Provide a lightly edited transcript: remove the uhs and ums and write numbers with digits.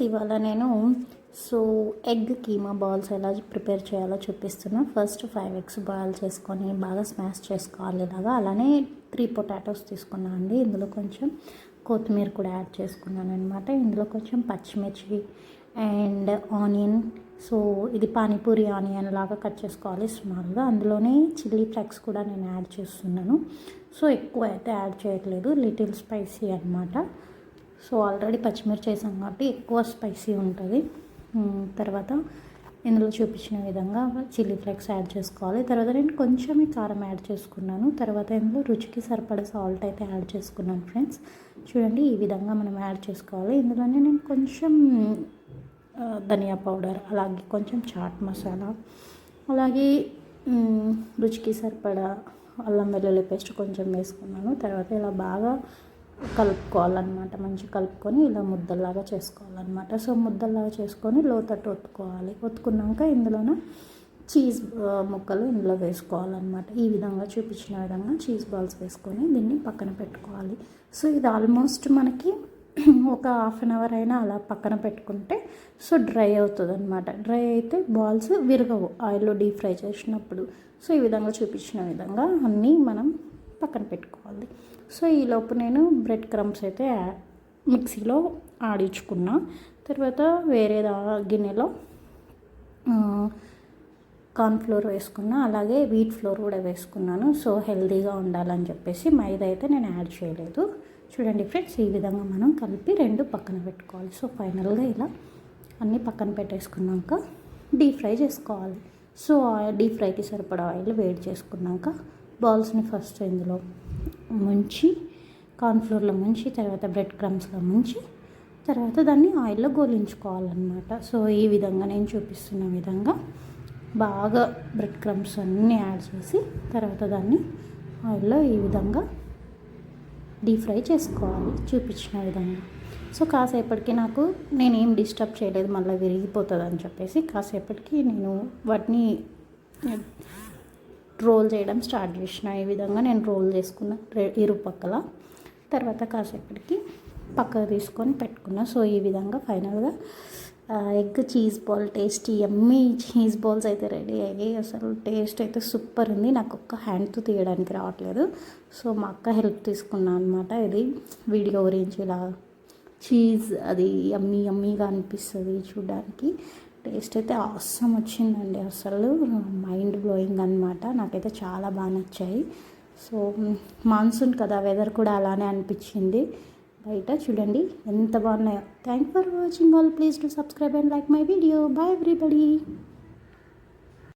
ఇవాళ నేను egg keema balls ఎలా ప్రిపేర్ చేయాలో చూపిస్తున్నా. ఫస్ట్ 5 ఎగ్స్ బాయిల్ చేసుకొని బాగా స్మాష్ చేసుకోవాలి ఇలాగా. అలానే 3 పొటాటోస్ తీసుకున్నాను అండి. ఇందులో కొంచెం కొత్తిమీర కూడా యాడ్ చేసుకున్నాను అనమాట. ఇందులో కొంచెం పచ్చిమిర్చి అండ్ ఆనియన్. ఇది పానీపూరి ఆనియన్ లాగా కట్ చేసుకోవాలి స్మాల్గా. అందులోనే చిల్లీ ఫ్లేక్స్ కూడా నేను యాడ్ చేస్తున్నాను. ఎక్కువ అయితే యాడ్ చేయట్లేదు, లిటిల్ స్పైసీ అనమాట. ఆల్రెడీ పచ్చిమిర్చి వేసాం కాబట్టి ఎక్కువ స్పైసీ ఉంటుంది. తర్వాత ఇందులో చూపించిన విధంగా చిల్లీ ఫ్లేక్స్ యాడ్ చేసుకోవాలి. తర్వాత నేను కొంచెం కారం యాడ్ చేసుకున్నాను. తర్వాత ఇందులో రుచికి సరిపడా సాల్ట్ అయితే యాడ్ చేసుకున్నాను ఫ్రెండ్స్. చూడండి, ఈ విధంగా మనం యాడ్ చేసుకోవాలి. ఇందులోనే నేను కొంచెం ధనియా పౌడర్, అలాగే కొంచెం చాట్ మసాలా, అలాగే రుచికి సరిపడా అల్లం వెల్లుల్లి పేస్ట్ కొంచెం వేసుకున్నాను. తర్వాత ఇలా బాగా కలుపుకోవాలన్నమాట. మంచిగా కలుపుకొని ఇలా ముద్దల్లాగా చేసుకోవాలన్నమాట. ముద్దల్లాగా చేసుకొని లోతట్టు ఒత్తుకున్నాక ఇందులోన చీజ్ ముక్కలు ఇందులో వేసుకోవాలన్నమాట. ఈ విధంగా చూపించిన విధంగా చీజ్ బాల్స్ వేసుకొని దీన్ని పక్కన పెట్టుకోవాలి. ఇది ఆల్మోస్ట్ మనకి ఒక హాఫ్ అన్ అవర్ అయినా అలా పక్కన పెట్టుకుంటే డ్రై అవుతుంది అనమాట. డ్రై అయితే బాల్స్ విరగవు ఆయిల్లో డీప్ ఫ్రై చేసినప్పుడు. ఈ విధంగా చూపించిన విధంగా అన్నీ మనం పక్కన పెట్టుకోవాలి. ఈలోపు నేను బ్రెడ్ క్రమ్స్ అయితే మిక్సీలో ఆడించుకున్నా. తర్వాత వేరే గిన్నెలో కార్న్ఫ్లోర్ వేసుకున్నా, అలాగే వీట్ ఫ్లోర్ కూడా వేసుకున్నాను. హెల్తీగా ఉండాలని చెప్పేసి మైదా అయితే నేను యాడ్ చేయలేదు. చూడండి ఫ్రెండ్స్, ఈ విధంగా మనం కలిపి 2 పక్కన పెట్టుకోవాలి. ఫైనల్గా ఇలా అన్నీ పక్కన పెట్టేసుకున్నాక డీప్ ఫ్రై చేసుకోవాలి. డీప్ ఫ్రైకి సరిపడా ఆయిల్ వేడి చేసుకున్నాక బాల్స్ని ఫస్ట్ ఇందులో ముంచి, కార్న్ఫ్లోర్లో ముంచి, తర్వాత బ్రెడ్ క్రమ్స్లో ముంచి, తర్వాత దాన్ని ఆయిల్లో గోలించుకోవాలన్నమాట. ఈ విధంగా నేను చూపిస్తున్న విధంగా బాగా బ్రెడ్ క్రమ్స్ అన్నీ యాడ్ చేసి తర్వాత దాన్ని ఆయిల్లో ఈ విధంగా డీప్ ఫ్రై చేసుకోవాలి చూపించిన విధంగా. కాసేపటికి నేనేం డిస్టర్బ్ చేయలేదు, మళ్ళీ విరిగిపోతుంది అని చెప్పేసి కాసేపటికి నేను వాటిని రోల్ చేయడం స్టార్ట్ చేసిన. ఈ విధంగా నేను రోల్ చేసుకున్న ఇరుపక్కల. తర్వాత కాసేపటికి పక్కకు తీసుకొని పెట్టుకున్నా. ఈ విధంగా ఫైనల్గా ఎగ్ చీజ్ బాల్ టేస్టీ యమ్మీ చీజ్ బాల్స్ అయితే రెడీ అయ్యాయి. అసలు టేస్ట్ అయితే సూపర్ ఉంది. నాకు ఒక్క హ్యాండ్తో తీయడానికి రావట్లేదు. మా అక్క హెల్ప్ తీసుకున్నాను అనమాట. ఇది వీడియో గురించి ఇలా చీజ్ అది యమ్మీగా అనిపిస్తుంది చూడడానికి. టేస్ట్ అయితే ఆసమ్ వచ్చిందండి. అసలు మైండ్ బ్లోయింగ్ అనమాట. నాకైతే చాలా బాగా నచ్చాయి. మాన్సూన్ కదా, వెదర్ కూడా అలానే అనిపించింది. బయట చూడండి ఎంత బాగున్నాయో. Thank for watching all. Please to subscribe and like my video. Bye everybody.